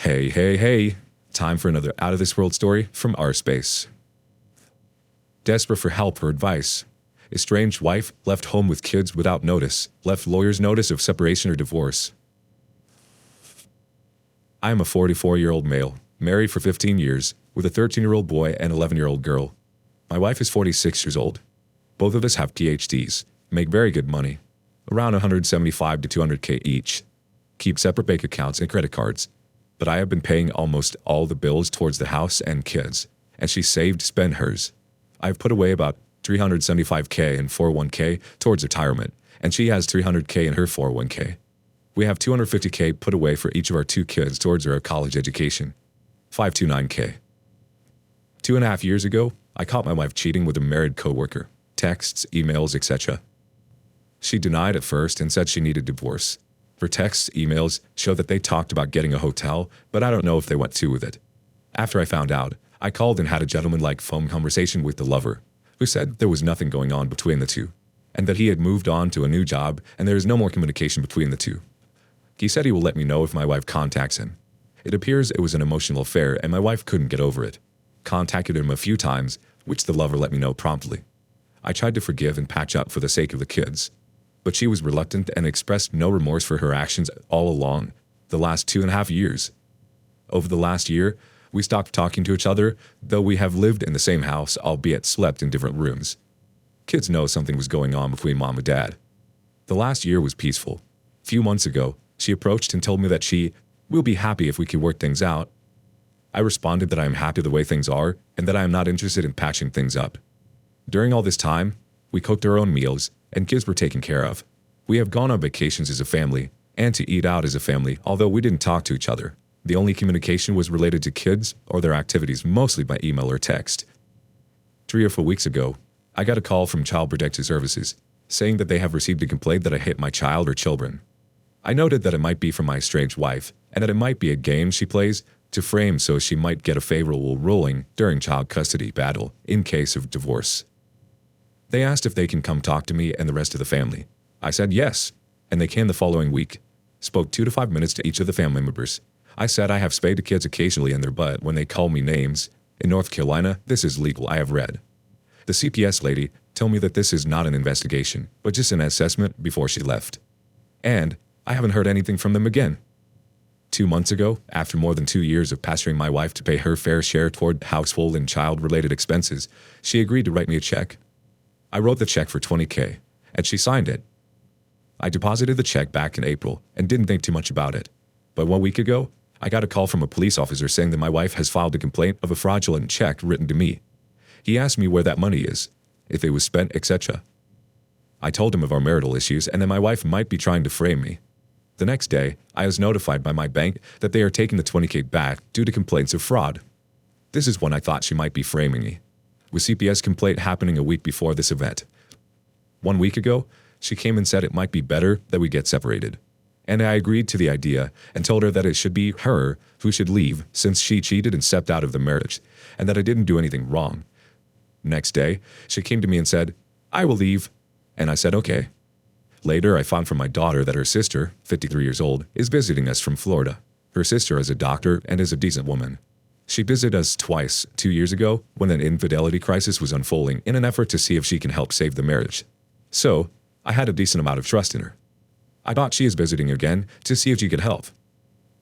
Hey, hey, hey. Time for another out-of-this-world story from our space. Desperate for help or advice. Estranged wife left home with kids without notice, left lawyer's notice of separation or divorce. I am a 44-year-old male, married for 15 years, with a 13-year-old boy and 11-year-old girl. My wife is 46 years old. Both of us have PhDs, make very good money, around 175 to 200K each. Keep separate bank accounts and credit cards. But I have been paying almost all the bills towards the house and kids, and she saved to spend hers. I have put away about 375K in 401K towards retirement, and she has 300K in her 401K. We have 250K put away for each of our two kids towards their college education. 529K. 2.5 years ago, I caught my wife cheating with a married coworker. Texts, emails, etc. She denied at first and said she needed divorce. Her texts, emails show that they talked about getting a hotel, but I don't know if they went through with it. After I found out, I called and had a gentleman-like phone conversation with the lover, who said there was nothing going on between the two, and that he had moved on to a new job and there is no more communication between the two. He said he will let me know if my wife contacts him. It appears it was an emotional affair and my wife couldn't get over it. Contacted him a few times, which the lover let me know promptly. I tried to forgive and patch up for the sake of the kids, but she was reluctant and expressed no remorse for her actions all along the last 2.5 years. Over the last year, we stopped talking to each other, though we have lived in the same house, albeit slept in different rooms. Kids know something was going on between mom and dad. The last year was peaceful. A few months ago, she approached and told me that she will be happy if we could work things out. I responded that I am happy the way things are and that I am not interested in patching things up. During all this time, we cooked our own meals and kids were taken care of. We have gone on vacations as a family and to eat out as a family, although we didn't talk to each other. The only communication was related to kids or their activities, mostly by email or text. 3 or 4 weeks ago, I got a call from Child Protective Services saying that they have received a complaint that I hit my child or children. I noted that it might be from my estranged wife and that it might be a game she plays to frame so she might get a favorable ruling during child custody battle in case of divorce. They asked if they can come talk to me and the rest of the family. I said yes, and they came the following week. Spoke 2 to 5 minutes to each of the family members. I said I have spayed the kids occasionally in their butt when they call me names. In North Carolina, this is legal, I have read. The CPS lady told me that this is not an investigation, but just an assessment before she left. And I haven't heard anything from them again. 2 months ago, after more than 2 years of pestering my wife to pay her fair share toward household and child-related expenses, she agreed to write me a check. I wrote the check for $20K, and she signed it. I deposited the check back in April and didn't think too much about it. But 1 week ago, I got a call from a police officer saying that my wife has filed a complaint of a fraudulent check written to me. He asked me where that money is, if it was spent, etc. I told him of our marital issues and that my wife might be trying to frame me. The next day, I was notified by my bank that they are taking the $20K back due to complaints of fraud. This is when I thought she might be framing me, with CPS complaint happening a week before this event. 1 week ago, she came and said it might be better that we get separated. And I agreed to the idea and told her that it should be her who should leave since she cheated and stepped out of the marriage, and that I didn't do anything wrong. Next day, she came to me and said, I will leave. And I said, okay. Later, I found from my daughter that her sister, 53 years old, is visiting us from Florida. Her sister is a doctor and is a decent woman. She visited us twice 2 years ago when an infidelity crisis was unfolding in an effort to see if she can help save the marriage. So, I had a decent amount of trust in her. I thought she is visiting again to see if she could help.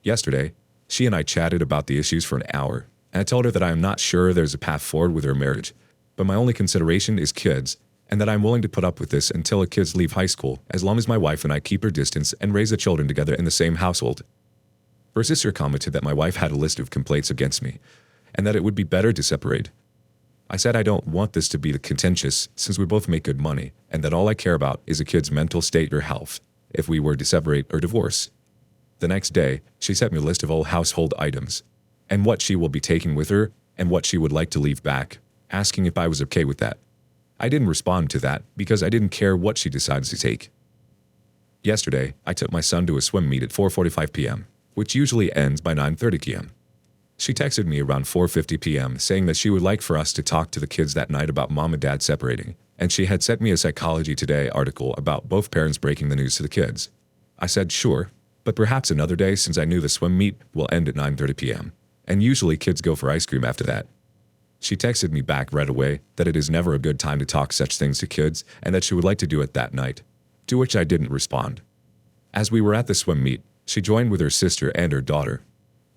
Yesterday, she and I chatted about the issues for an hour, and I told her that I am not sure there's a path forward with her marriage, but my only consideration is kids, and that I'm willing to put up with this until the kids leave high school, as long as my wife and I keep her distance and raise the children together in the same household. Her sister commented that my wife had a list of complaints against me, and that it would be better to separate. I said I don't want this to be contentious since we both make good money, and that all I care about is a kid's mental state or health, if we were to separate or divorce. The next day, she sent me a list of all household items, and what she will be taking with her, and what she would like to leave back, asking if I was okay with that. I didn't respond to that because I didn't care what she decides to take. Yesterday, I took my son to a swim meet at 4:45 p.m., which usually ends by 9:30 p.m. She texted me around 4:50 p.m. saying that she would like for us to talk to the kids that night about mom and dad separating, and she had sent me a Psychology Today article about both parents breaking the news to the kids. I said, sure. But perhaps another day, since I knew the swim meet will end at 9:30 p.m. And usually kids go for ice cream after that. She texted me back right away that it is never a good time to talk such things to kids and that she would like to do it that night, to which I didn't respond. As we were at the swim meet, she joined with her sister and her daughter.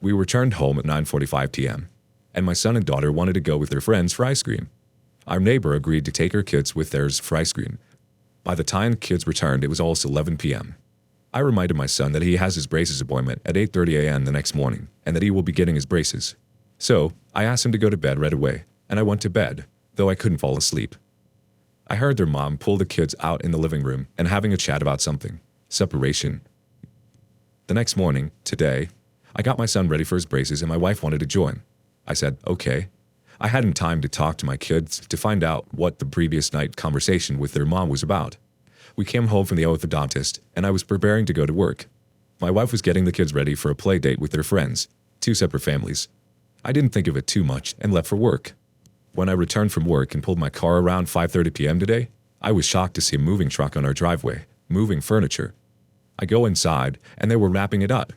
We returned home at 9:45 p.m., and my son and daughter wanted to go with their friends for ice cream. Our neighbor agreed to take her kids with theirs for ice cream. By the time kids returned, it was almost 11 p.m. I reminded my son that he has his braces appointment at 8:30 a.m. the next morning and that he will be getting his braces. So, I asked him to go to bed right away, and I went to bed, though I couldn't fall asleep. I heard their mom pull the kids out in the living room and having a chat about something. Separation. The next morning, today, I got my son ready for his braces and my wife wanted to join. I said, okay. I hadn't time to talk to my kids to find out what the previous night conversation with their mom was about. We came home from the orthodontist and I was preparing to go to work. My wife was getting the kids ready for a play date with their friends, 2 separate families. I didn't think of it too much and left for work. When I returned from work and pulled my car around 5:30 p.m. today, I was shocked to see a moving truck on our driveway, moving furniture. I go inside and they were wrapping it up.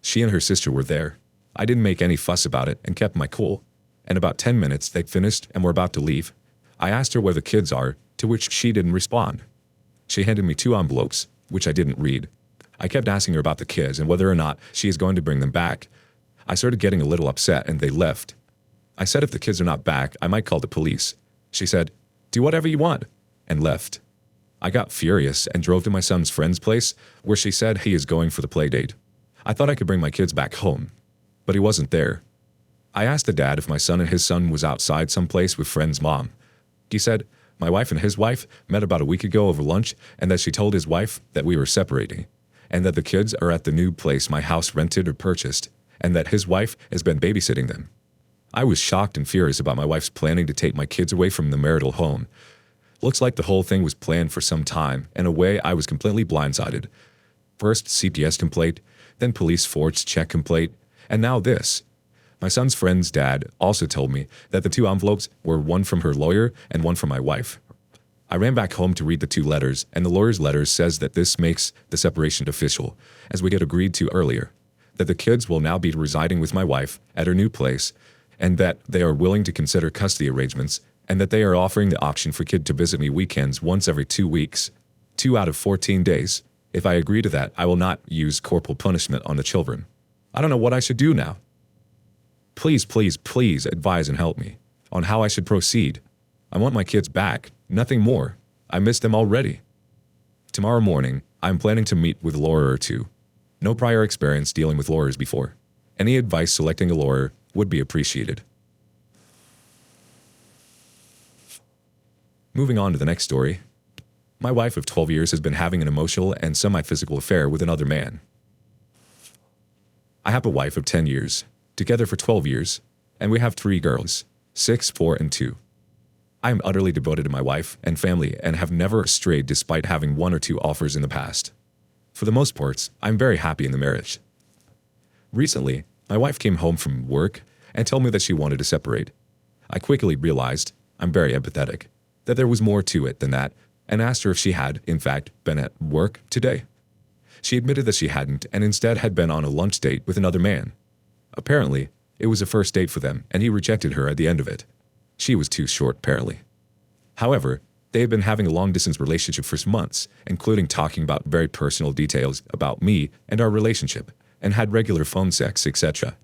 She and her sister were there. I didn't make any fuss about it and kept my cool. In about 10 minutes, they finished and were about to leave. I asked her where the kids are, to which she didn't respond. She handed me 2 envelopes, which I didn't read. I kept asking her about the kids and whether or not she is going to bring them back. I started getting a little upset and they left. I said if the kids are not back, I might call the police. She said, do whatever you want, and left. I got furious and drove to my son's friend's place, where she said he is going for the play date. I thought I could bring my kids back home, but he wasn't there. I asked the dad if my son and his son was outside someplace with friend's mom. He said, my wife and his wife met about a week ago over lunch and that she told his wife that we were separating, and that the kids are at the new place my house rented or purchased, and that his wife has been babysitting them. I was shocked and furious about my wife's planning to take my kids away from the marital home. Looks like the whole thing was planned for some time, and in a way I was completely blindsided. First CPS complaint, then police force check complaint, and now this. My son's friend's dad also told me that the 2 envelopes were one from her lawyer and one from my wife. I ran back home to read the 2 letters, and the lawyer's letter says that this makes the separation official, as we had agreed to earlier, that the kids will now be residing with my wife at her new place, and that they are willing to consider custody arrangements, and that they are offering the option for kid to visit me weekends once every 2 weeks, 2 out of 14 days. If I agree to that, I will not use corporal punishment on the children. I don't know what I should do now. Please, please, please advise and help me on how I should proceed. I want my kids back, nothing more. I miss them already. Tomorrow morning, I'm planning to meet with a lawyer or 2. No prior experience dealing with lawyers before. Any advice selecting a lawyer would be appreciated. Moving on to the next story. My wife of 12 years has been having an emotional and semi-physical affair with another man. I have a wife of 10 years, together for 12 years, and we have 3 girls, 6, 4, and 2. I am utterly devoted to my wife and family and have never strayed despite having 1 or 2 offers in the past. For the most part, I'm very happy in the marriage. Recently, my wife came home from work and told me that she wanted to separate. I quickly realized, I'm very empathetic, that there was more to it than that, and asked her if she had, in fact, been at work today. She admitted that she hadn't and instead had been on a lunch date with another man. Apparently, it was a first date for them and he rejected her at the end of it. She was too short, apparently. However, they had been having a long-distance relationship for months, including talking about very personal details about me and our relationship, and had regular phone sex, etc.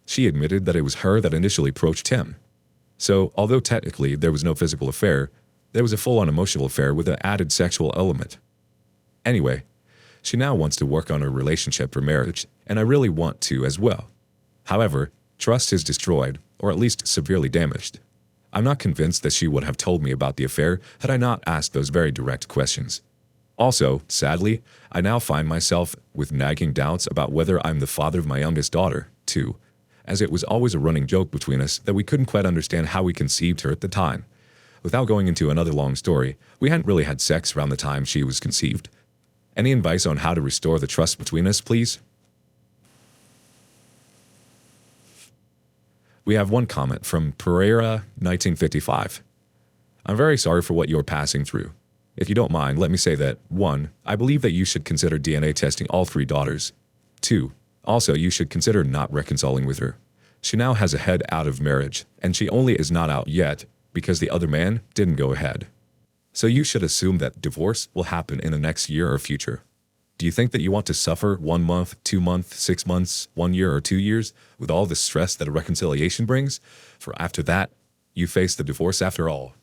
She admitted that it was her that initially approached him. So, although technically there was no physical affair, there was a full-on emotional affair with an added sexual element. Anyway, she now wants to work on her relationship for marriage, and I really want to as well. However, trust is destroyed, or at least severely damaged. I'm not convinced that she would have told me about the affair had I not asked those very direct questions. Also, sadly, I now find myself with nagging doubts about whether I'm the father of my youngest daughter, too, as it was always a running joke between us that we couldn't quite understand how we conceived her at the time. Without going into another long story, we hadn't really had sex around the time she was conceived. Any advice on how to restore the trust between us, please? We have one comment from Pereira, 1955. I'm very sorry for what you're passing through. If you don't mind, let me say that, 1, I believe that you should consider DNA testing all 3 daughters. 2. Also, you should consider not reconciling with her. She now has a head out of marriage, and she only is not out yet because the other man didn't go ahead. So you should assume that divorce will happen in the next year or future. Do you think that you want to suffer 1 month, 2 months, 6 months, 1 year, or 2 years with all the stress that a reconciliation brings? For after that, you face the divorce after all.